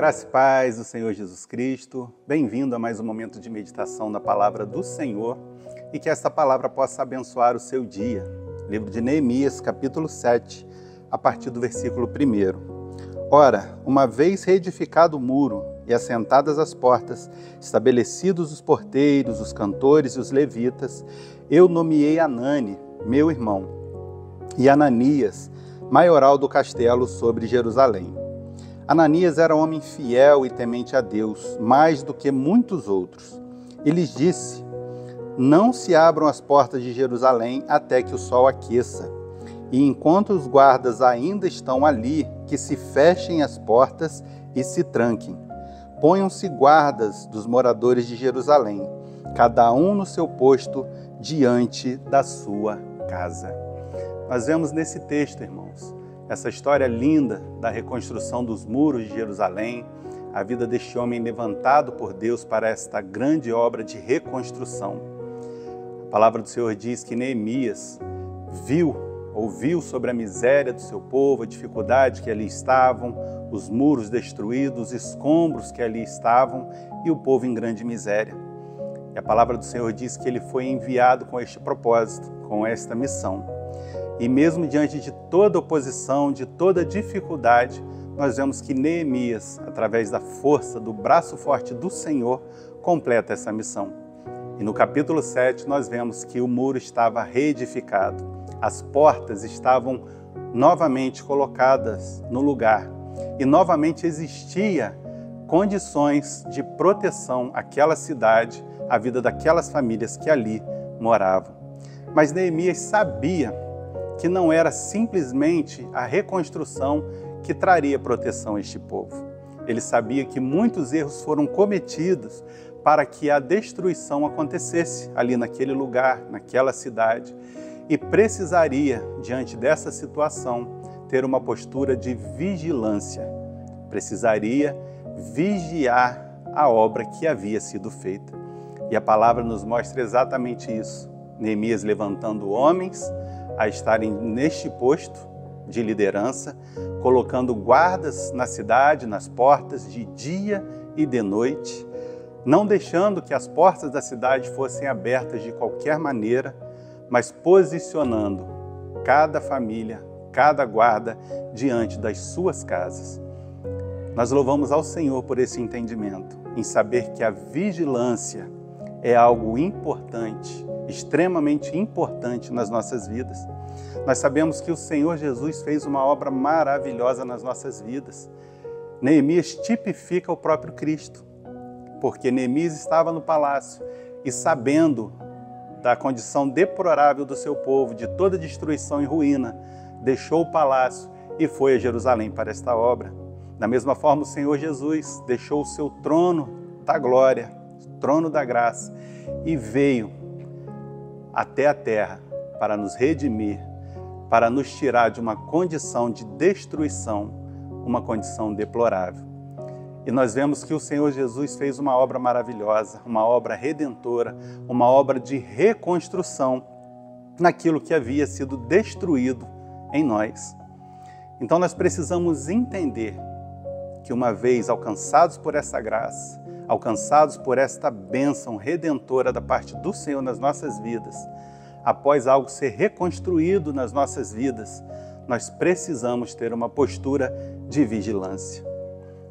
Graça e paz do Senhor Jesus Cristo. Bem-vindo a mais um momento de meditação da palavra do Senhor e que esta palavra possa abençoar o seu dia. Livro de Neemias, capítulo 7, a partir do versículo 1. Ora, uma vez reedificado o muro e assentadas as portas, estabelecidos os porteiros, os cantores e os levitas, eu nomeei Anani, meu irmão, e Ananias, maioral do castelo sobre Jerusalém. Ananias era homem fiel e temente a Deus, mais do que muitos outros. E lhes disse: não se abram as portas de Jerusalém até que o sol aqueça. E enquanto os guardas ainda estão ali, que se fechem as portas e se tranquem. Ponham-se guardas dos moradores de Jerusalém, cada um no seu posto, diante da sua casa. Nós vemos nesse texto, irmãos, essa história linda da reconstrução dos muros de Jerusalém, a vida deste homem levantado por Deus para esta grande obra de reconstrução. A palavra do Senhor diz que Neemias ouviu sobre a miséria do seu povo, a dificuldade que ali estavam, os muros destruídos, os escombros que ali estavam e o povo em grande miséria. E a palavra do Senhor diz que ele foi enviado com este propósito, com esta missão. E mesmo diante de toda oposição, de toda dificuldade, nós vemos que Neemias, através da força, do braço forte do Senhor, completa essa missão. E no capítulo 7 nós vemos que o muro estava reedificado, as portas estavam novamente colocadas no lugar e novamente existia condições de proteção àquela cidade, à vida daquelas famílias que ali moravam. Mas Neemias sabia que não era simplesmente a reconstrução que traria proteção a este povo. Ele sabia que muitos erros foram cometidos para que a destruição acontecesse ali naquele lugar, naquela cidade, e precisaria, diante dessa situação, ter uma postura de vigilância. Precisaria vigiar a obra que havia sido feita. E a palavra nos mostra exatamente isso. Neemias levantando homens a estarem neste posto de liderança, colocando guardas na cidade, nas portas, de dia e de noite, não deixando que as portas da cidade fossem abertas de qualquer maneira, mas posicionando cada família, cada guarda diante das suas casas. Nós louvamos ao Senhor por esse entendimento, em saber que a vigilância é algo importante, extremamente importante nas nossas vidas. Nós sabemos que o Senhor Jesus fez uma obra maravilhosa nas nossas vidas. Neemias tipifica o próprio Cristo, porque Neemias estava no palácio e, sabendo da condição deplorável do seu povo, de toda destruição e ruína, deixou o palácio e foi a Jerusalém para esta obra. Da mesma forma, o Senhor Jesus deixou o seu trono da glória, trono da graça, e veio até a terra para nos redimir, para nos tirar de uma condição de destruição, uma condição deplorável. E nós vemos que o Senhor Jesus fez uma obra maravilhosa, uma obra redentora, uma obra de reconstrução naquilo que havia sido destruído em nós. Então nós precisamos entender que uma vez alcançados por essa graça, alcançados por esta bênção redentora da parte do Senhor nas nossas vidas, após algo ser reconstruído nas nossas vidas, nós precisamos ter uma postura de vigilância.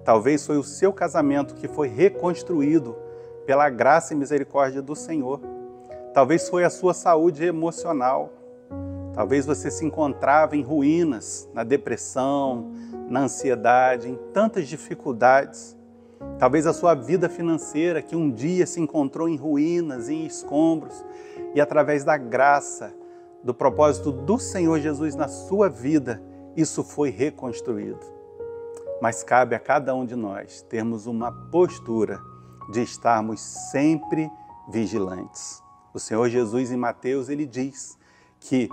Talvez foi o seu casamento que foi reconstruído pela graça e misericórdia do Senhor. Talvez foi a sua saúde emocional. Talvez você se encontrava em ruínas, na depressão, na ansiedade, em tantas dificuldades. Talvez a sua vida financeira, que um dia se encontrou em ruínas, em escombros, e através da graça, do propósito do Senhor Jesus na sua vida, isso foi reconstruído. Mas cabe a cada um de nós termos uma postura de estarmos sempre vigilantes. O Senhor Jesus em Mateus, ele diz que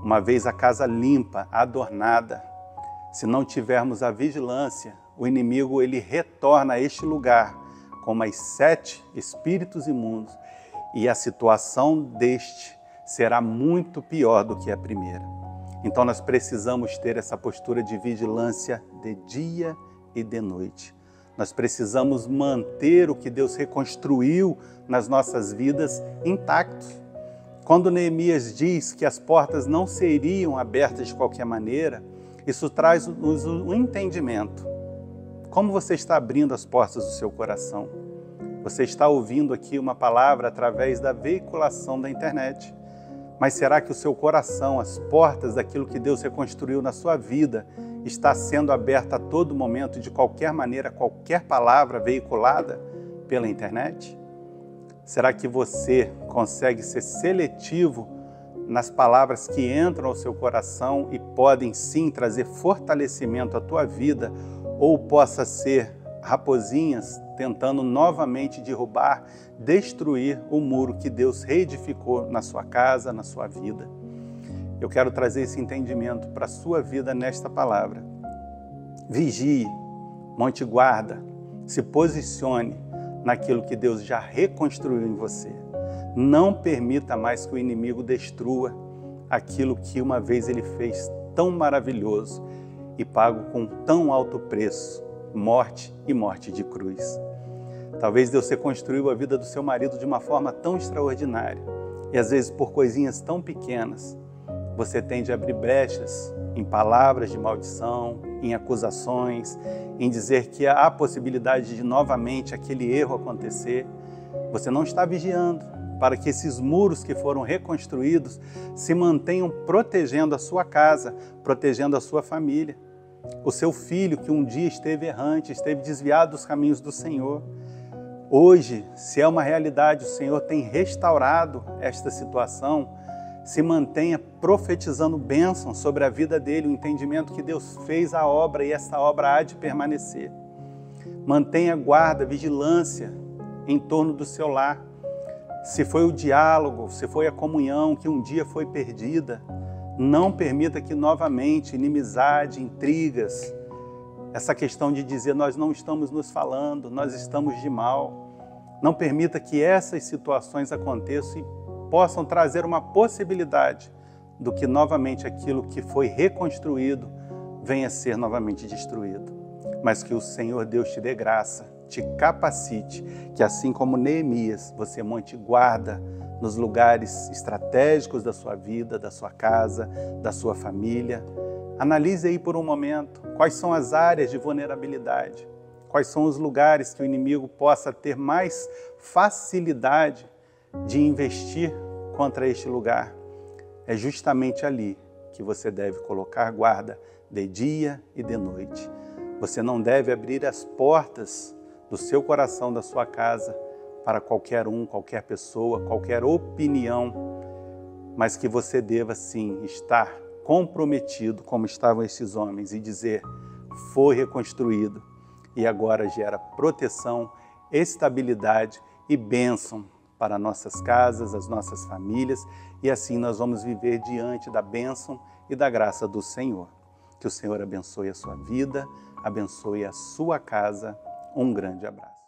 uma vez a casa limpa, adornada, se não tivermos a vigilância, o inimigo ele retorna a este lugar com mais 7 espíritos imundos e a situação deste será muito pior do que a primeira. Então nós precisamos ter essa postura de vigilância de dia e de noite. Nós precisamos manter o que Deus reconstruiu nas nossas vidas intacto. Quando Neemias diz que as portas não seriam abertas de qualquer maneira, isso traz-nos um entendimento. Como você está abrindo as portas do seu coração? Você está ouvindo aqui uma palavra através da veiculação da internet. Mas será que o seu coração, as portas daquilo que Deus reconstruiu na sua vida, está sendo aberta a todo momento, de qualquer maneira, qualquer palavra veiculada pela internet? Será que você consegue ser seletivo nas palavras que entram ao seu coração e podem sim trazer fortalecimento à tua vida, ou possa ser raposinhas tentando novamente derrubar, destruir o muro que Deus reedificou na sua casa, na sua vida? Eu quero trazer esse entendimento para a sua vida nesta palavra. Vigie, monte guarda, se posicione naquilo que Deus já reconstruiu em você. Não permita mais que o inimigo destrua aquilo que uma vez ele fez tão maravilhoso e pago com tão alto preço, morte e morte de cruz. Talvez Deus reconstruiu a vida do seu marido de uma forma tão extraordinária e às vezes por coisinhas tão pequenas, você tende a abrir brechas em palavras de maldição, em acusações, em dizer que há a possibilidade de novamente aquele erro acontecer. Você não está vigiando para que esses muros que foram reconstruídos se mantenham protegendo a sua casa, protegendo a sua família. O seu filho que um dia esteve errante, esteve desviado dos caminhos do Senhor. Hoje, se é uma realidade, o Senhor tem restaurado esta situação. Se mantenha profetizando bênção sobre a vida dele, o entendimento que Deus fez a obra e essa obra há de permanecer. Mantenha guarda, vigilância em torno do seu lar. Se foi o diálogo, se foi a comunhão que um dia foi perdida, não permita que novamente inimizade, intrigas, essa questão de dizer nós não estamos nos falando, nós estamos de mal. Não permita que essas situações aconteçam e possam trazer uma possibilidade do que novamente aquilo que foi reconstruído venha a ser novamente destruído. Mas que o Senhor Deus te dê graça, te capacite, que assim como Neemias, você monte guarda nos lugares estratégicos da sua vida, da sua casa, da sua família. Analise aí por um momento quais são as áreas de vulnerabilidade, quais são os lugares que o inimigo possa ter mais facilidade de investir contra este lugar. É justamente ali que você deve colocar guarda de dia e de noite. Você não deve abrir as portas do seu coração, da sua casa, para qualquer um, qualquer pessoa, qualquer opinião, mas que você deva sim estar comprometido, como estavam esses homens, e dizer, foi reconstruído e agora gera proteção, estabilidade e bênção para nossas casas, as nossas famílias, e assim nós vamos viver diante da bênção e da graça do Senhor. Que o Senhor abençoe a sua vida, abençoe a sua casa. Um grande abraço.